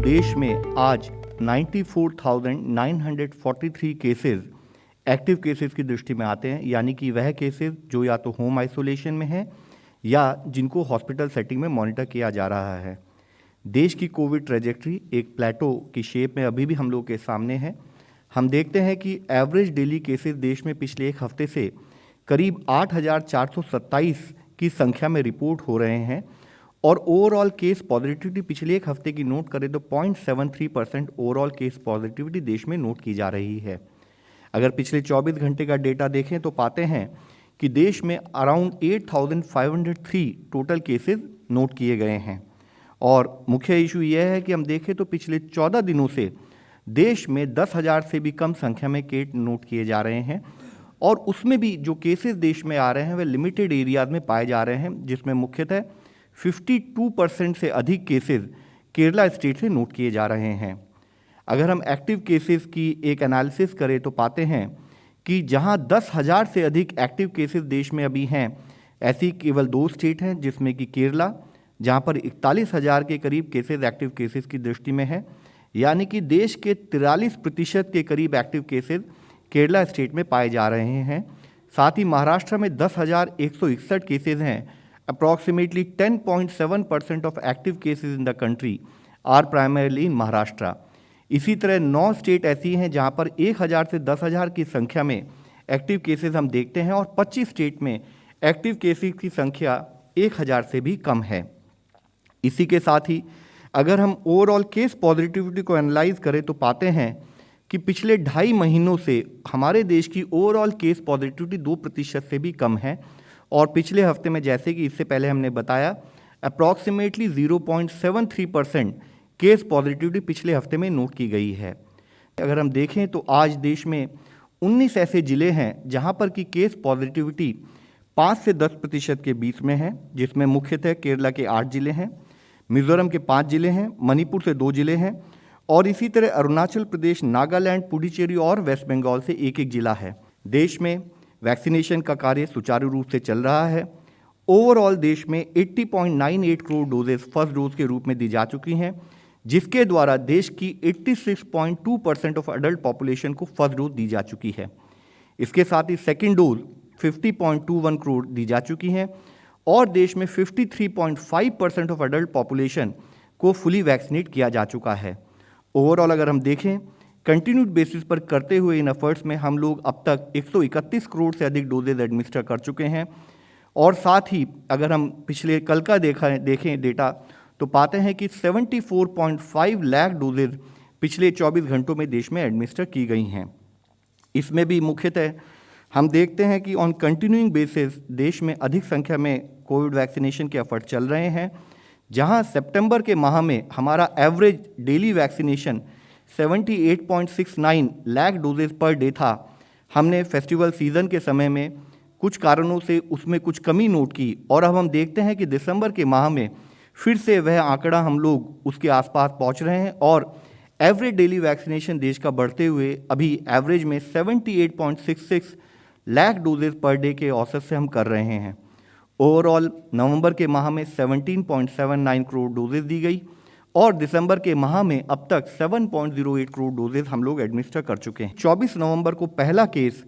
देश में आज 94,943 केसेस एक्टिव केसेस की दृष्टि में आते हैं, यानी कि वह केसेस जो या तो होम आइसोलेशन में हैं या जिनको हॉस्पिटल सेटिंग में मॉनिटर किया जा रहा है। देश की कोविड ट्रेजेक्ट्री एक प्लेटो की शेप में अभी भी हम लोग के सामने है। हम देखते हैं कि एवरेज डेली केसेस देश में पिछले एक हफ्ते से करीब 8,427 की संख्या में रिपोर्ट हो रहे हैं और ओवरऑल केस पॉजिटिविटी पिछले एक हफ्ते की नोट करें तो 0.73% ओवरऑल केस पॉजिटिविटी देश में नोट की जा रही है। अगर पिछले 24 घंटे का डेटा देखें तो पाते हैं कि देश में अराउंड 8,503 टोटल केसेस नोट किए गए हैं। और मुख्य इशू यह है कि हम देखें तो पिछले 14 दिनों से देश में 10,000 से भी कम संख्या में केस नोट किए जा रहे हैं और उसमें भी जो केसेस देश में आ रहे हैं वे लिमिटेड एरियाज में पाए जा रहे हैं, जिसमें मुख्यतः 52% से अधिक केसेस केरला स्टेट से नोट किए जा रहे हैं। अगर हम एक्टिव केसेस की एक एनालिसिस करें तो पाते हैं कि जहां 10,000 से अधिक एक्टिव केसेस देश में अभी हैं, ऐसी केवल 2 स्टेट हैं, जिसमें कि केरला जहां पर 41,000 के करीब केसेस एक्टिव केसेस की दृष्टि में है, यानी कि देश के 43% के करीब एक्टिव केसेस केरला स्टेट में पाए जा रहे हैं। साथ ही महाराष्ट्र में 10,161 केसेस हैं। Approximately 10.7% of active cases in the country are primarily in Maharashtra. इसी तरह 9 स्टेट ऐसी हैं जहां पर 1,000 से 10,000 की संख्या में एक्टिव केसेस हम देखते हैं और 25 स्टेट में एक्टिव केसेस की संख्या 1,000 से भी कम है। इसी के साथ ही अगर हम ओवरऑल केस पॉजिटिविटी को एनालाइज करें तो पाते हैं कि पिछले 2.5 महीनों से हमारे देश की ओवरऑल केस पॉजिटिविटी 2% से भी कम है और पिछले हफ्ते में, जैसे कि इससे पहले हमने बताया, अप्रॉक्सीमेटली 0.73% केस पॉजिटिविटी पिछले हफ्ते में नोट की गई है। अगर हम देखें तो आज देश में 19 ऐसे ज़िले हैं जहां पर कि केस पॉजिटिविटी 5 से 10% के बीच में है, जिसमें मुख्यतः केरला के 8 ज़िले हैं, मिजोरम के 5 ज़िले हैं, मणिपुर से 2 ज़िले हैं और इसी तरह अरुणाचल प्रदेश, नागालैंड, पुडुचेरी और वेस्ट बंगाल से एक ज़िला है। देश में वैक्सीनेशन का कार्य सुचारू रूप से चल रहा है। ओवरऑल देश में 80.98 करोड़ डोजेस फर्स्ट डोज के रूप में दी जा चुकी हैं, जिसके द्वारा देश की 86.2% ऑफ अडल्ट पॉपुलेशन को फर्स्ट डोज दी जा चुकी है। इसके साथ ही सेकेंड डोज 50.21 करोड़ दी जा चुकी हैं और देश में 53.5% ऑफ अडल्ट पॉपुलेशन को फुली वैक्सीनेट किया जा चुका है। ओवरऑल अगर हम देखें कंटिन्यूड बेसिस पर करते हुए इन एफर्ट्स में हम लोग अब तक 131 करोड़ से अधिक डोजेज एडमिनिस्टर कर चुके हैं और साथ ही अगर हम पिछले कल का देखें डेटा तो पाते हैं कि 74.5 लाख डोजेज पिछले 24 घंटों में देश में एडमिनिस्टर की गई हैं। इसमें भी मुख्यतः हम देखते हैं कि ऑन कंटिन्यूइंग बेसिस देश में अधिक संख्या में कोविड वैक्सीनेशन के एफर्ट चल रहे हैं, जहां सितंबर के माह में हमारा average daily vaccination 78.69 lakh doses per day था। हमने फेस्टिवल सीजन के समय में कुछ कारणों से उसमें कुछ कमी नोट की और अब हम देखते हैं कि दिसंबर के माह में फिर से वह आंकड़ा हम लोग उसके आसपास पहुंच रहे हैं और एवरेज डेली वैक्सीनेशन देश का बढ़ते हुए अभी एवरेज में 78.66 लाख डोजेज पर डे के औसत से हम कर रहे हैं। ओवरऑल नवंबर के माह में 17.79 करोड़ डोजेज दी गई और दिसंबर के माह में अब तक 7.08 करोड़ डोजेज हम लोग एडमिनिस्टर कर चुके हैं। 24 नवंबर को पहला केस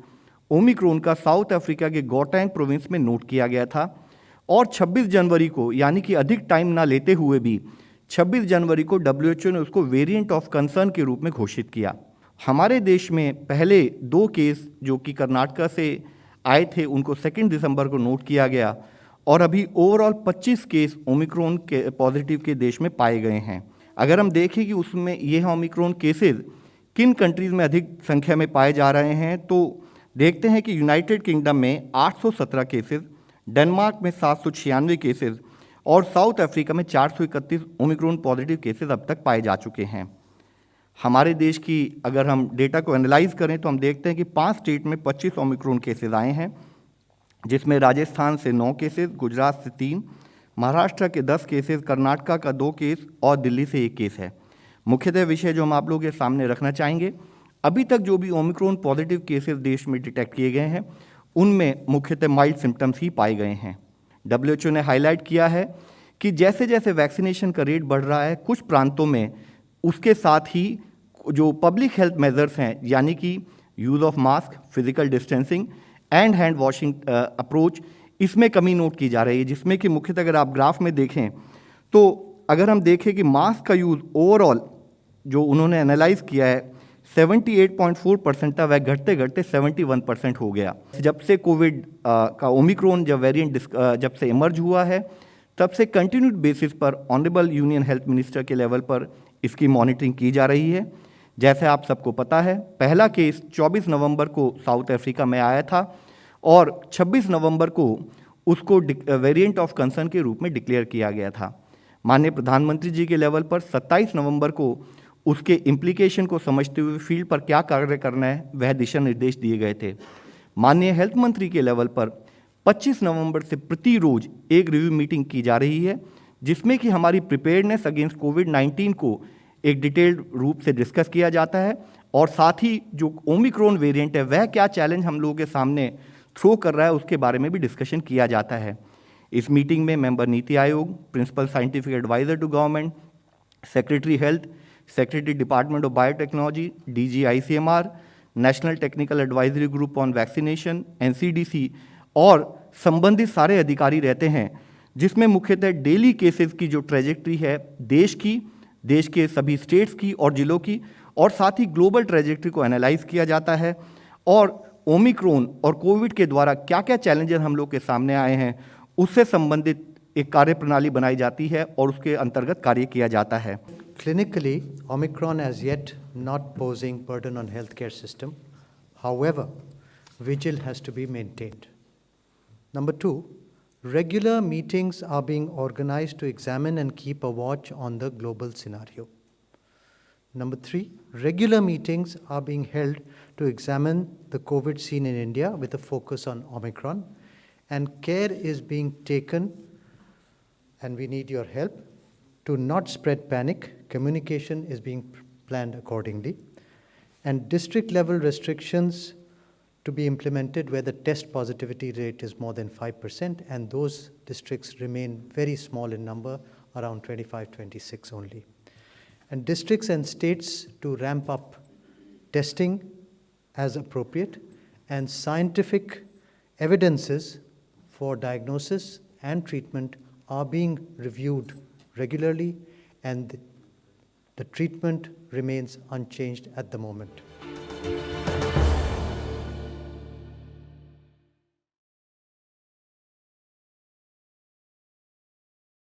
ओमिक्रॉन का साउथ अफ्रीका के गौटेंग प्रोविंस में नोट किया गया था और 26 जनवरी को, यानी कि अधिक टाइम ना लेते हुए भी 26 जनवरी को WHO ने उसको वेरिएंट ऑफ कंसर्न के रूप में घोषित किया। हमारे देश में पहले 2 केस जो कि कर्नाटक से आए थे उनको 2 दिसंबर को नोट किया गया और अभी ओवरऑल 25 केस ओमिक्रॉन के पॉजिटिव के देश में पाए गए हैं। अगर हम देखें कि उसमें ये ओमिक्रॉन केसेस किन कंट्रीज़ में अधिक संख्या में पाए जा रहे हैं तो देखते हैं कि यूनाइटेड किंगडम में 817 केसेस, डेनमार्क में 796 केसेस और साउथ अफ्रीका में 431 ओमिक्रॉन पॉजिटिव केसेस अब तक पाए जा चुके हैं। हमारे देश की अगर हम डेटा को एनालाइज करें तो हम देखते हैं कि 5 स्टेट में 25 ओमिक्रॉन केसेस आए हैं, जिसमें राजस्थान से 9 केसेस, गुजरात से 3, महाराष्ट्र के 10 केसेस, कर्नाटक का 2 केस और दिल्ली से 1 केस है। मुख्यतः विषय जो हम आप लोगों के सामने रखना चाहेंगे, अभी तक जो भी ओमिक्रॉन पॉजिटिव केसेस देश में डिटेक्ट किए गए हैं उनमें मुख्यतः माइल्ड सिम्टम्स ही पाए गए हैं। WHO ने हाईलाइट किया है कि जैसे जैसे वैक्सीनेशन का रेट बढ़ रहा है, कुछ प्रांतों में उसके साथ ही जो पब्लिक हेल्थ मेजर्स हैं, यानी कि use of mask, physical distancing and hand washing approach, इसमें कमी नोट की जा रही है, जिसमें कि मुख्यतः अगर आप ग्राफ में देखें तो अगर हम देखें कि मास्क का यूज़ ओवरऑल जो उन्होंने एनालाइज किया है 78.4% था, वह घटते घटते 71% हो गया। जब से कोविड का ओमिक्रॉन जब वेरिएंट जब से इमर्ज हुआ है, तब से कंटिन्यूड बेसिस पर ऑनरेबल यूनियन हेल्थ मिनिस्टर के लेवल पर इसकी मॉनिटरिंग की जा रही है। जैसे आप सबको पता है, पहला केस 24 नवंबर को साउथ अफ्रीका में आया था और 26 नवंबर को उसको वेरिएंट ऑफ कंसर्न के रूप में डिक्लेयर किया गया था। माननीय प्रधानमंत्री जी के लेवल पर 27 नवंबर को उसके इम्प्लीकेशन को समझते हुए फील्ड पर क्या कार्य करना है वह दिशा निर्देश दिए गए थे। माननीय हेल्थ मंत्री के लेवल पर 25 नवंबर से प्रति रोज एक रिव्यू मीटिंग की जा रही है, जिसमें कि हमारी प्रिपेयर्डनेस अगेंस्ट कोविड-19 को एक डिटेल्ड रूप से डिस्कस किया जाता है और साथ ही जो ओमिक्रॉन वेरिएंट है वह क्या चैलेंज हम लोगों के सामने थ्रो कर रहा है उसके बारे में भी डिस्कशन किया जाता है। इस मीटिंग में member NITI Aayog, principal scientific adviser to government, secretary health, secretary department of biotechnology, DG ICMR, national technical advisory group on vaccination, NCDC और संबंधित सारे अधिकारी रहते हैं, जिसमें मुख्यतः डेली केसेस की जो ट्रेजेक्ट्री है देश के सभी स्टेट्स की और जिलों की और साथ ही ग्लोबल ट्रेजेक्ट्री को एनालाइज किया जाता है और ओमिक्रॉन और कोविड के द्वारा क्या क्या चैलेंजेस हम लोग के सामने आए हैं उससे संबंधित एक कार्यप्रणाली बनाई जाती है और उसके अंतर्गत कार्य किया जाता है। Clinically, Omicron as yet not posing burden on healthcare system. However, vigil has to be maintained. Number two, regular meetings are being organized to examine and keep a watch on the global scenario. Number three, regular meetings are being held to examine the COVID scene in India with a focus on Omicron, and care is being taken, and we need your help, to not spread panic. Communication is being planned accordingly, and district level restrictions to be implemented where the test positivity rate is more than 5%, and those districts remain very small in number, around 25, 26 only. And districts and states to ramp up testing as appropriate, and scientific evidences for diagnosis and treatment are being reviewed regularly, and the treatment remains unchanged at the moment.